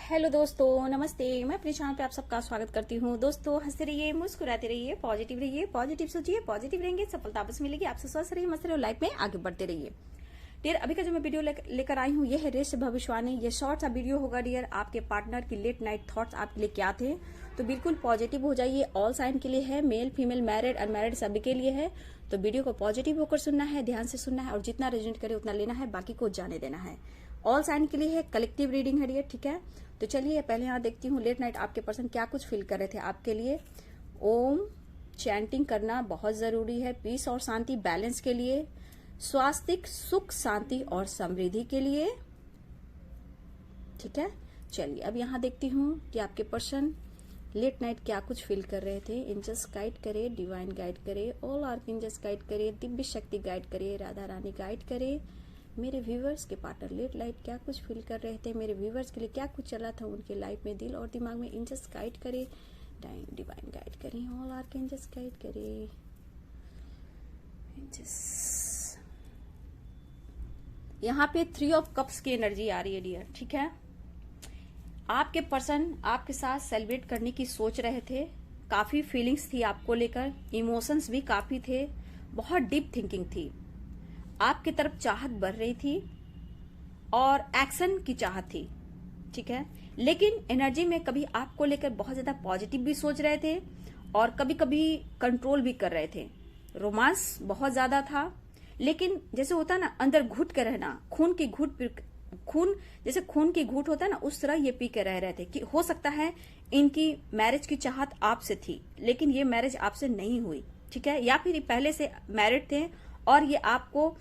Hello दोस्तों, नमस्ते। मैं अपने चैनल पे आप सबका स्वागत करती हूँ। दोस्तों, हंसते रहिए, मुस्कुराते रहिए, पॉजिटिव सोचिए, पॉजिटिव रहेंगे, सफलता आपस मिलेगी। आपसे स्वस्थ रहिए, मस्त रहिए, लाइफ में आगे बढ़ते रहिए। डियर, अभी का जो मैं वीडियो लेकर आई हूँ, ये है रेस्ट भविष्यवाणी। ये शॉर्ट सा वीडियो होगा डियर। आपके पार्टनर की लेट नाइट थॉट्स आपके लिए क्या थे, तो बिल्कुल पॉजिटिव हो जाइए। ऑल साइन के लिए है, मेल फीमेल मैरिड अनमैरिड सभी के लिए है। तो वीडियो को पॉजिटिव होकर सुनना है, ध्यान से सुनना है और जितना रेजोनेट करे उतना लेना है, बाकी को जाने देना है। ऑल साइन के लिए है, कलेक्टिव रीडिंग है डियर, ठीक है। तो चलिए पहले यहाँ देखती हूँ लेट नाइट आपके पर्सन क्या कुछ फील कर रहे थे आपके लिए। ओम चैंटिंग करना बहुत जरूरी है, पीस और शांति बैलेंस के लिए, स्वास्थ्य सुख शांति और समृद्धि के लिए, ठीक है। चलिए अब यहाँ देखती हूँ कि आपके पर्सन लेट नाइट क्या कुछ फील कर रहे थे। एंजल्स गाइड करे, डिवाइन गाइड करे, ऑल आर्कएंजल्स गाइड करे, दिव्य शक्ति गाइड करे, राधा रानी गाइड करे। मेरे व्यूवर्स के पार्टनर लेट नाइट क्या कुछ फील कर रहे थे, मेरे व्यूवर्स के लिए क्या कुछ चला था उनके लाइफ में, दिल और दिमाग में। एंजल्स गाइड करे, डिवाइन गाइड करे, ऑल आर्कएंजल्स गाइड करे। एंजल्स, यहाँ पे 3 ऑफ कप्स की एनर्जी आ रही है डियर, ठीक है। आपके पर्सन आपके साथ सेलिब्रेट करने की सोच रहे थे, काफी फीलिंग्स थी आपको लेकर, इमोशंस भी काफी थे, बहुत डीप थिंकिंग थी, आपकी तरफ चाहत बढ़ रही थी और एक्शन की चाहत थी, ठीक है। लेकिन एनर्जी में कभी आपको लेकर बहुत ज्यादा पॉजिटिव भी सोच रहे थे और कभी कभी कंट्रोल भी कर रहे थे। रोमांस बहुत ज्यादा था, लेकिन जैसे होता ना अंदर घुट के रहना, खून जैसे खून की घूट होता है ना, उस तरह ये पी के रह रहे थे कि हो सकता है इनकी मैरिज की चाहत आपसे थी, लेकिन ये मैरिज आपसे नहीं हुई, ठीक है। या फिर पहले से मैरिड थे और ये आपको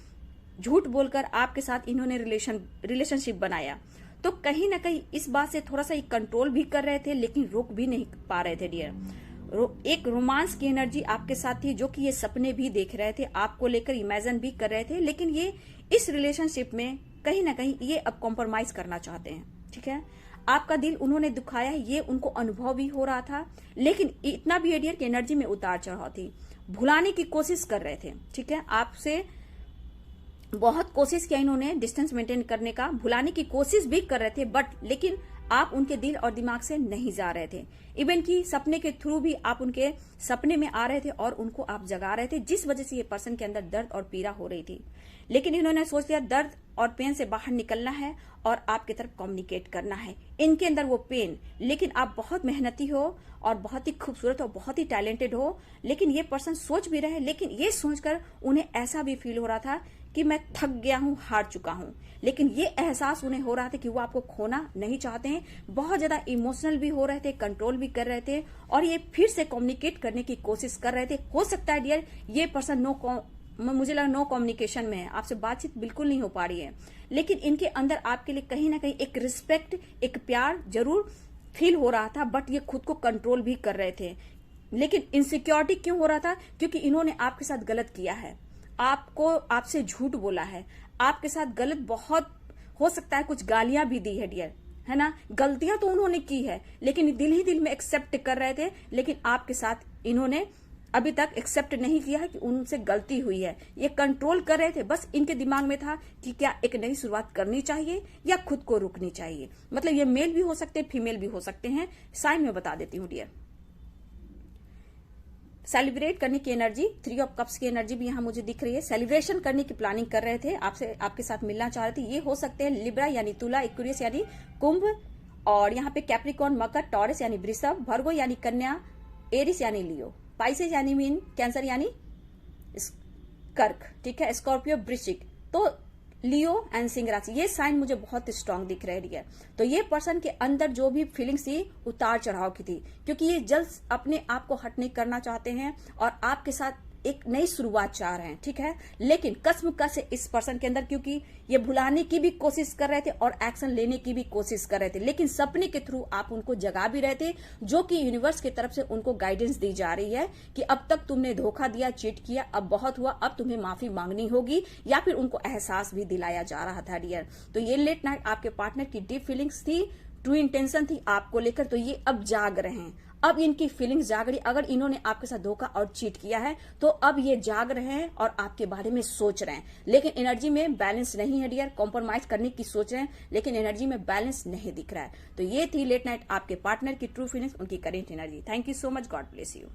झूठ बोलकर आपके साथ इन्होंने रिलेशनशिप बनाया। तो कहीं ना कहीं इस बात से थोड़ा सा कंट्रोल भी कर रहे थे, लेकिन रोक भी नहीं पा रहे थे डियर। एक रोमांस की एनर्जी आपके साथ थी, जो कि ये सपने भी देख रहे थे, आपको लेकर इमेजिन भी कर रहे थे, लेकिन ये इस रिलेशनशिप में कहीं ना कहीं ये अब कॉम्प्रोमाइज करना चाहते हैं, ठीक है। आपका दिल उन्होंने दुखाया है, ये उनको अनुभव भी हो रहा था, लेकिन इतना भी डियर की एनर्जी में उतार चढ़ाव थी, भुलाने की कोशिश कर रहे थे, ठीक है। आपसे बहुत कोशिश किया इन्होंने डिस्टेंस मेंटेन करने का, भुलाने की कोशिश भी कर रहे थे, बट लेकिन आप उनके दिल और दिमाग से नहीं जा रहे थे। इवन कि सपने के थ्रू भी आप उनके सपने में आ रहे थे और उनको आप जगा रहे थे, जिस वजह से ये पर्सन के अंदर दर्द और पीड़ा हो रही थी। लेकिन इन्होंने सोच लिया दर्द और पेन से बाहर निकलना है और आपकी तरफ कम्युनिकेट करना है। इनके अंदर वो पेन, लेकिन आप बहुत मेहनती हो और बहुत ही खूबसूरत और बहुत ही टैलेंटेड हो, लेकिन ये पर्सन सोच भी रहे, लेकिन ये सोचकर उन्हें ऐसा भी फील हो रहा था कि मैं थक गया हूं, हार चुका हूं। लेकिन ये एहसास उन्हें हो रहा था कि वो आपको खोना नहीं चाहते हैं, बहुत ज्यादा इमोशनल भी हो रहे थे, कंट्रोल भी कर रहे थे और ये फिर से कम्युनिकेट करने की कोशिश कर रहे थे। हो सकता है डियर ये पर्सन मुझे लगा नो कम्युनिकेशन में है, आपसे बातचीत बिल्कुल नहीं हो पा रही है, लेकिन इनके अंदर आपके लिए कहीं ना कहीं एक रिस्पेक्ट, एक प्यार जरूर फील हो रहा था, बट ये खुद को कंट्रोल भी कर रहे थे। लेकिन इनसिक्योरिटी क्यों हो रहा था? क्योंकि इन्होंने आपके साथ गलत किया है, आपसे झूठ बोला है, आपके साथ गलत बहुत हो सकता है, कुछ गालियां भी दी है डियर, है ना। गलतियां तो उन्होंने की है, लेकिन दिल ही दिल में एक्सेप्ट कर रहे थे, लेकिन आपके साथ इन्होंने अभी तक एक्सेप्ट नहीं किया है कि उनसे गलती हुई है। ये कंट्रोल कर रहे थे, बस इनके दिमाग में था कि क्या एक नई शुरुआत करनी चाहिए या खुद को रुकनी चाहिए। मतलब ये मेल भी हो सकते हैं, फीमेल भी हो सकते हैं। साइन में बता देती हूँ डियर। सेलिब्रेट करने की एनर्जी, 3 ऑफ कप्स की एनर्जी भी यहाँ मुझे दिख रही है। सेलिब्रेशन करने की प्लानिंग कर रहे थे, आपके साथ मिलना चाह रहे थे। ये हो सकते हैं लिब्रा यानी तुला, इक्वेरियस यानी कुंभ, और यहाँ पे कैप्रिकॉर्न मकर, टॉरस यानी वृषभ, भर्गो यानी कन्या, एरिस यानी लियो, पाइसेस यानी मीन, कैंसर यानी कर्क, ठीक है, स्कॉर्पियो वृश्चिक। तो लियो एंड सिंह राशि, ये साइन मुझे बहुत स्ट्रांग दिख रही है। तो ये पर्सन के अंदर जो भी फीलिंग्स थी उतार चढ़ाव की थी, क्योंकि ये जल्द अपने आप को हट नहीं करना चाहते हैं और आपके साथ एक नई शुरुआत चाह रहे हैं, ठीक है। लेकिन कसम-कस है इस पर्सन के अंदर, क्योंकि ये भुलाने की भी कोशिश कर रहे थे और एक्शन लेने की भी कोशिश कर रहे थे, लेकिन सपने के थ्रू आप उनको जगा भी रहे थे, जो कि यूनिवर्स की तरफ से उनको गाइडेंस दी जा रही है कि अब तक तुमने धोखा दिया, चीट किया, अब बहुत हुआ, अब तुम्हें माफी मांगनी होगी, या फिर उनको एहसास भी दिलाया जा रहा था डियर। तो ये लेट नाइट आपके पार्टनर की डीप फीलिंग्स थी, ट्रू इंटेंशन थी आपको लेकर, तो ये अब जाग रहे हैं, अब इनकी फीलिंग्स जाग रही। अगर इन्होंने आपके साथ धोखा और चीट किया है तो अब ये जाग रहे हैं और आपके बारे में सोच रहे हैं, लेकिन एनर्जी में बैलेंस नहीं है डियर। कॉम्प्रोमाइज करने की सोच रहे हैं लेकिन एनर्जी में बैलेंस नहीं दिख रहा है। तो ये थी लेट नाइट आपके पार्टनर की ट्रू फीलिंग्स, उनकी current energy. Thank you so much, God bless you.